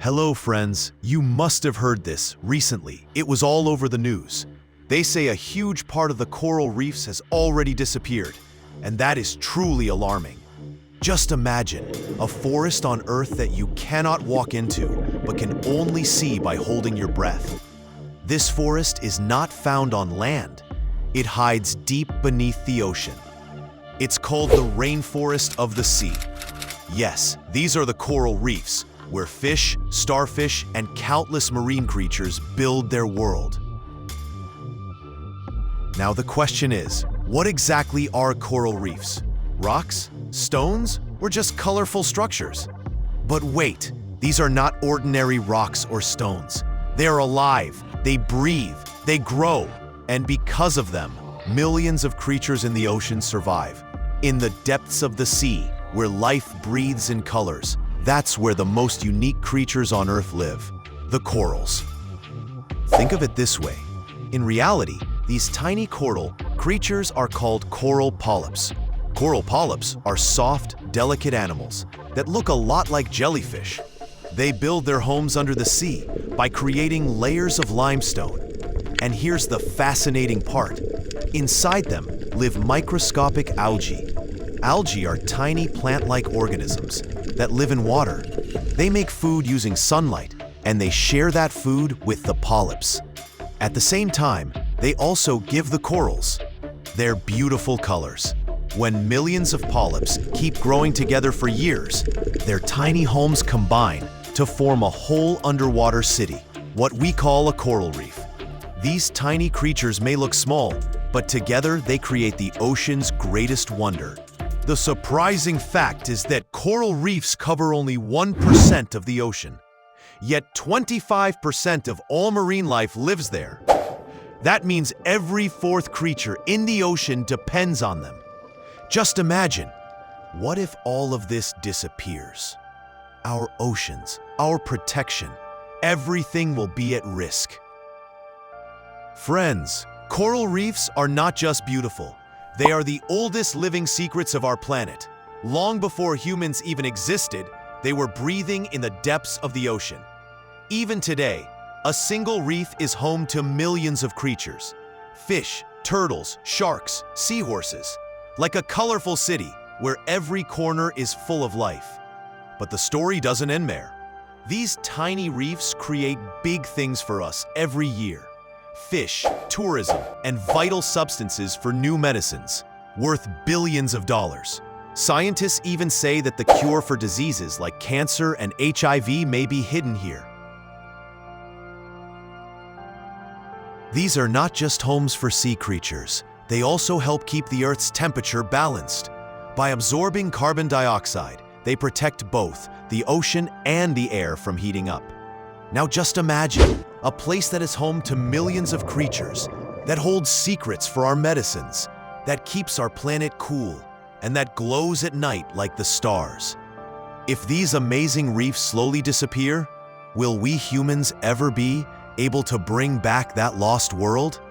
Hello, friends. You must have heard this recently. It was all over the news. They say a huge part of the coral reefs has already disappeared, and that is truly alarming. Just imagine a forest on Earth that you cannot walk into, but can only see by holding your breath. This forest is not found on land. It hides deep beneath the ocean. It's called the rainforest of the sea. Yes, these are the coral reefs, where fish, starfish, and countless marine creatures build their world. Now the question is, what exactly are coral reefs? Rocks? Stones? Or just colorful structures? But wait, these are not ordinary rocks or stones. They are alive, they breathe, they grow, and because of them, millions of creatures in the ocean survive. In the depths of the sea, where life breathes in colors, that's where the most unique creatures on Earth live, the corals. Think of it this way. In reality, these tiny coral creatures are called coral polyps. Coral polyps are soft, delicate animals that look a lot like jellyfish. They build their homes under the sea by creating layers of limestone. And here's the fascinating part. Inside them live microscopic algae. Algae are tiny plant-like organisms that live in water. They make food using sunlight, and they share that food with the polyps. At the same time, they also give the corals their beautiful colors. When millions of polyps keep growing together for years, their tiny homes combine to form a whole underwater city, what we call a coral reef. These tiny creatures may look small, but together they create the ocean's greatest wonder. The surprising fact is that coral reefs cover only 1% of the ocean, yet 25% of all marine life lives there. That means every fourth creature in the ocean depends on them. Just imagine, what if all of this disappears? Our oceans, our protection, everything will be at risk. Friends, coral reefs are not just beautiful. They are the oldest living secrets of our planet. Long before humans even existed, they were breathing in the depths of the ocean. Even today, a single reef is home to millions of creatures. Fish, turtles, sharks, seahorses. Like a colorful city where every corner is full of life. But the story doesn't end there. These tiny reefs create big things for us every year. Fish, tourism, and vital substances for new medicines, worth billions of dollars. Scientists even say that the cure for diseases like cancer and HIV may be hidden here. These are not just homes for sea creatures. They also help keep the Earth's temperature balanced. By absorbing carbon dioxide, they protect both the ocean and the air from heating up. Now just imagine a place that is home to millions of creatures, that holds secrets for our medicines, that keeps our planet cool, and that glows at night like the stars. If these amazing reefs slowly disappear, will we humans ever be able to bring back that lost world?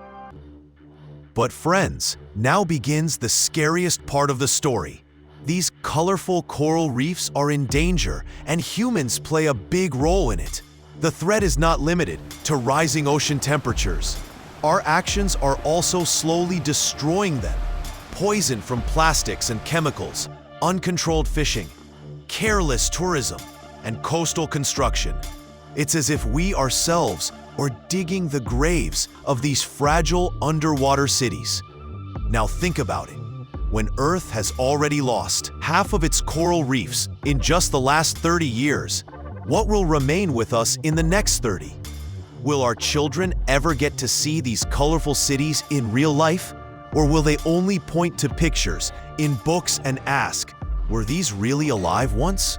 But friends, now begins the scariest part of the story. These colorful coral reefs are in danger, and humans play a big role in it. The threat is not limited to rising ocean temperatures. Our actions are also slowly destroying them. Poison from plastics and chemicals, uncontrolled fishing, careless tourism, and coastal construction. It's as if we ourselves are digging the graves of these fragile underwater cities. Now think about it. When Earth has already lost half of its coral reefs in just the last 30 years, what will remain with us in the next 30? Will our children ever get to see these colorful cities in real life? Or will they only point to pictures in books and ask, were these really alive once?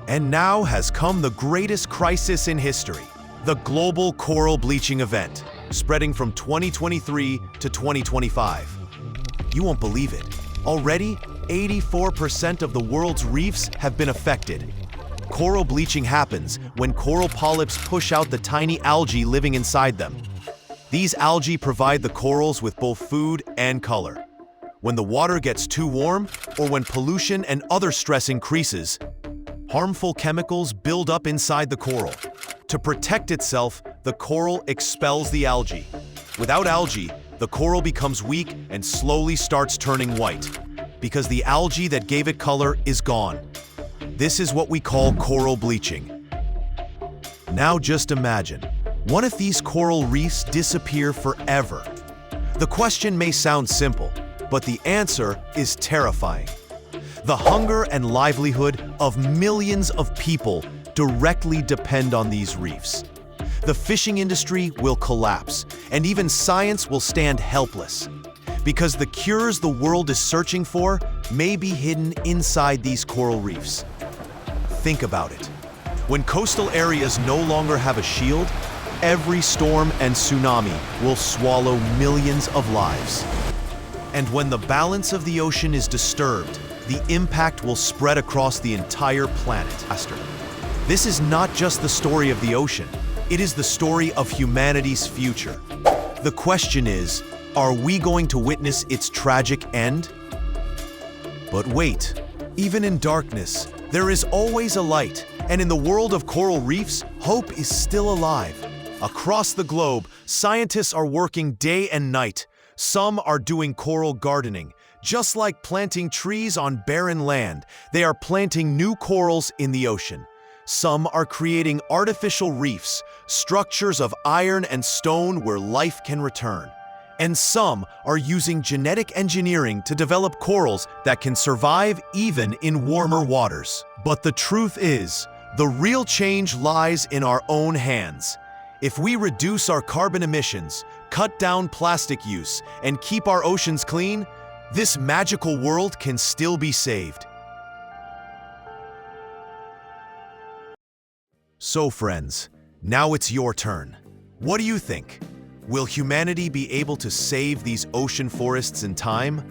And now has come the greatest crisis in history, the global coral bleaching event, spreading from 2023 to 2025. You won't believe it. Already, 84% of the world's reefs have been affected. Coral bleaching happens when coral polyps push out the tiny algae living inside them. These algae provide the corals with both food and color. When the water gets too warm, or when pollution and other stress increases, Harmful chemicals build up inside the coral. To protect itself, the coral expels the algae. Without algae, the coral becomes weak and slowly starts turning white, because the algae that gave it color is gone. This is what we call coral bleaching. Now just imagine, what if these coral reefs disappear forever? The question may sound simple, but the answer is terrifying. The hunger and livelihood of millions of people directly depend on these reefs. The fishing industry will collapse, and even science will stand helpless, because the cures the world is searching for may be hidden inside these coral reefs. Think about it. When coastal areas no longer have a shield, every storm and tsunami will swallow millions of lives. And when the balance of the ocean is disturbed, the impact will spread across the entire planet. This is not just the story of the ocean, it is the story of humanity's future. The question is, are we going to witness its tragic end? But wait, even in darkness, there is always a light, and in the world of coral reefs, hope is still alive. Across the globe, scientists are working day and night. Some are doing coral gardening. Just like planting trees on barren land, they are planting new corals in the ocean. Some are creating artificial reefs, structures of iron and stone where life can return. And some are using genetic engineering to develop corals that can survive even in warmer waters. But the truth is, the real change lies in our own hands. If we reduce our carbon emissions, cut down plastic use, and keep our oceans clean, this magical world can still be saved. So friends, now it's your turn. What do you think? Will humanity be able to save these ocean forests in time?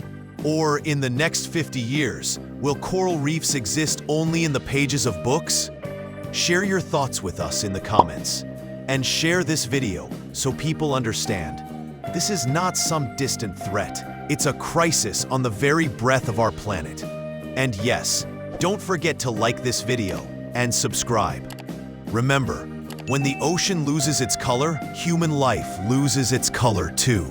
Or in the next 50 years, will coral reefs exist only in the pages of books? Share your thoughts with us in the comments. And share this video so people understand. This is not some distant threat. It's a crisis on the very breath of our planet. And yes, don't forget to like this video and subscribe. Remember, when the ocean loses its color, human life loses its color too.